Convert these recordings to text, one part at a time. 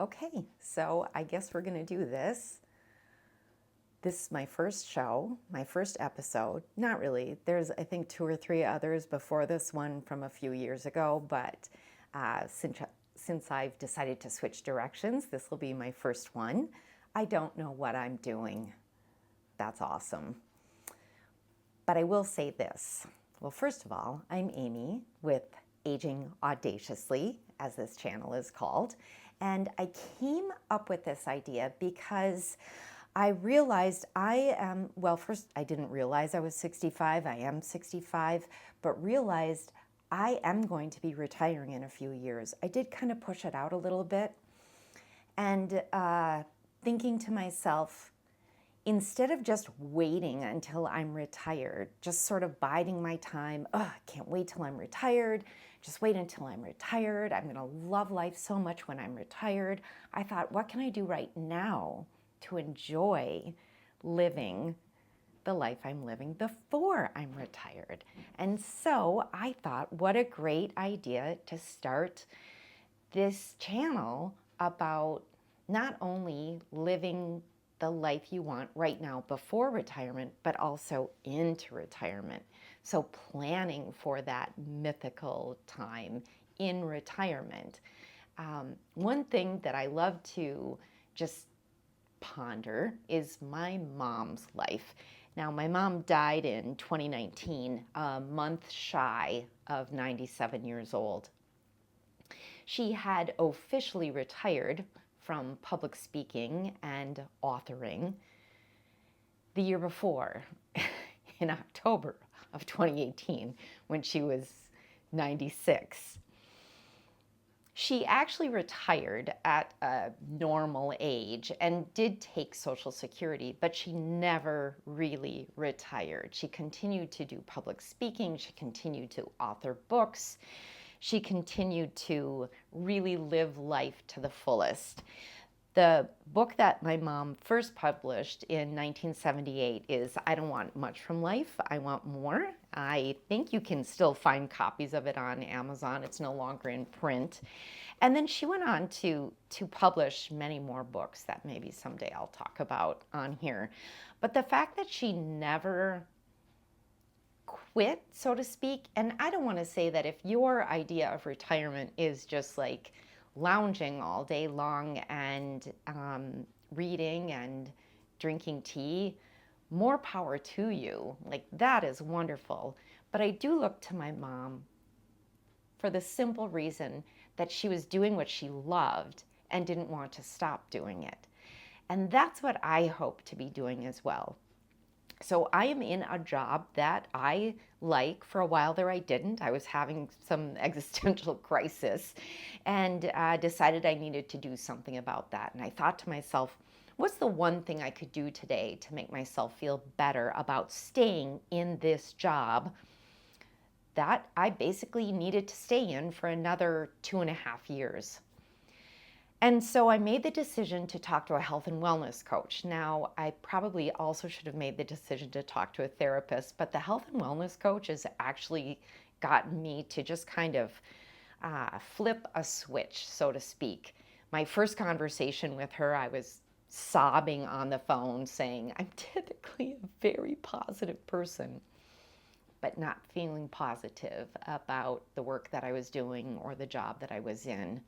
Okay, so I guess we're going to do this. This is my first show, my first episode. Not really. There's, I think, 2 or 3 others before this one from a few years ago, but since I've decided to switch directions, this will be my first one. I don't know what I'm doing. That's awesome. But I will say this. Well, first of all, I'm Amy with Aging Audaciously, as this channel is called. And I came up with this idea because I realized first, I didn't realize I was 65. I am 65, but realized I am going to be retiring in a few years. I did kind of push it out a little bit and thinking to myself, instead of just waiting until I'm retired, just sort of biding my time, I can't wait till I'm retired, just wait until I'm retired, I'm gonna love life so much when I'm retired. I thought, what can I do right now to enjoy living the life I'm living before I'm retired? And so I thought, what a great idea to start this channel about not only living the life you want right now before retirement, but also into retirement. So planning for that mythical time in retirement. One thing that I love to just ponder is my mom's life. Now, my mom died in 2019, a month shy of 97 years old. She had officially retired from public speaking and authoring the year before, in October of 2018, when she was 96. She actually retired at a normal age and did take Social Security, but she never really retired. She continued to do public speaking, she continued to author books, she continued to really live life to the fullest. The book that my mom first published in 1978 is I Don't Want Much from Life, I Want More. I think you can still find copies of it on Amazon. It's no longer in print. And then she went on to publish many more books that maybe someday I'll talk about on here. But the fact that she never quit, so to speak, and I don't want to say that if your idea of retirement is just like lounging all day long and reading and drinking tea, more power to you. Like, that is wonderful. But I do look to my mom for the simple reason that she was doing what she loved and didn't want to stop doing it. And that's what I hope to be doing as well. So I am in a job that I like. For a while there I didn't. I was having some existential crisis and decided I needed to do something about that. And I thought to myself, what's the one thing I could do today to make myself feel better about staying in this job that I basically needed to stay in for another 2.5 years? And so I made the decision to talk to a health and wellness coach. Now, I probably also should have made the decision to talk to a therapist, but the health and wellness coach has actually gotten me to just kind of flip a switch, so to speak. My first conversation with her, I was sobbing on the phone saying, I'm typically a very positive person, but not feeling positive about the work that I was doing or the job that I was in.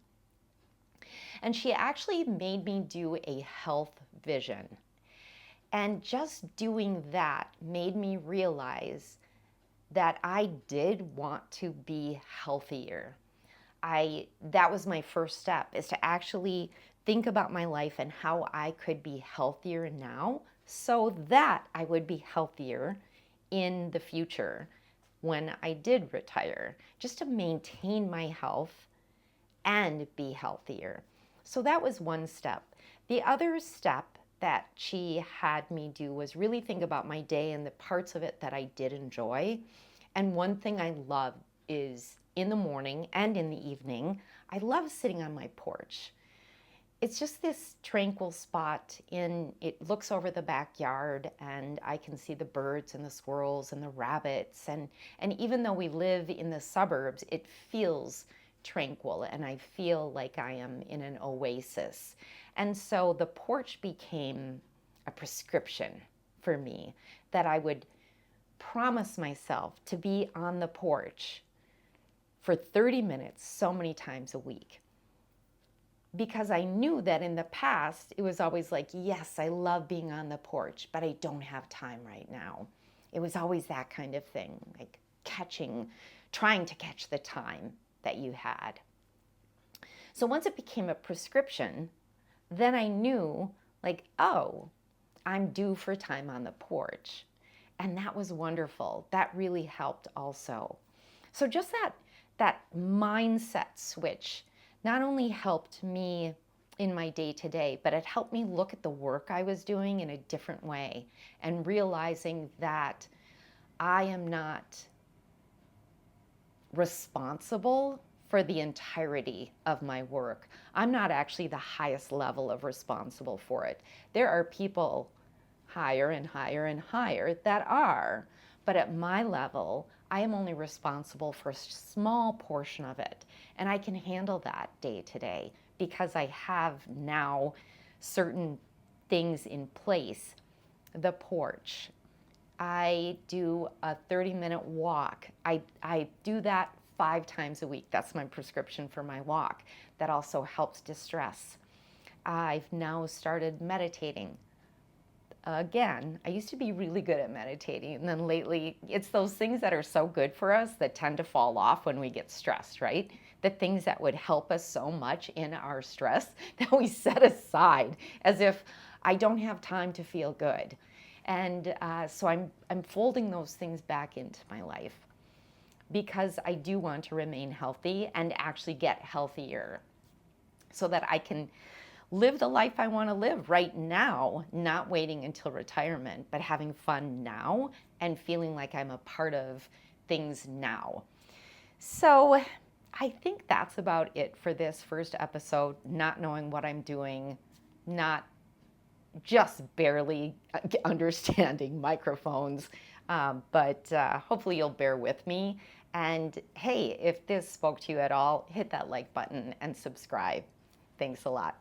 And she actually made me do a health vision. And just doing that made me realize that I did want to be healthier. That was my first step, is to actually think about my life and how I could be healthier now so that I would be healthier in the future when I did retire, just to maintain my health and be healthier. So that was one step. The other step that she had me do was really think about my day and the parts of it that I did enjoy. And one thing I love is in the morning and in the evening, I love sitting on my porch. It's just this tranquil spot it looks over the backyard and I can see the birds and the squirrels and the rabbits. And even though we live in the suburbs, it feels tranquil and I feel like I am in an oasis. And so the porch became a prescription for me, that I would promise myself to be on the porch for 30 minutes so many times a week. Because I knew that in the past, it was always like, yes, I love being on the porch, but I don't have time right now. It was always that kind of thing, like trying to catch the time that you had. So once it became a prescription, then I knew, like, oh, I'm due for time on the porch. And that was wonderful. That really helped also. So just that mindset switch not only helped me in my day-to-day, but it helped me look at the work I was doing in a different way and realizing that I am not responsible for the entirety of my work. I'm not actually the highest level of responsible for it. There are people higher and higher and higher that are, but at my level, I am only responsible for a small portion of it, and I can handle that day to day because I have now certain things in place. The porch. I do a 30-minute walk. I do that 5 times a week. That's my prescription for my walk. That also helps distress. I've now started meditating. Again, I used to be really good at meditating, and then lately it's those things that are so good for us that tend to fall off when we get stressed, right? The things that would help us so much in our stress that we set aside as if I don't have time to feel good. And so I'm folding those things back into my life because I do want to remain healthy and actually get healthier so that I can live the life I want to live right now, not waiting until retirement, but having fun now and feeling like I'm a part of things now. So I think that's about it for this first episode, not knowing what I'm doing, not just barely understanding microphones, but hopefully you'll bear with me. And hey, if this spoke to you at all, hit that like button and subscribe. Thanks a lot.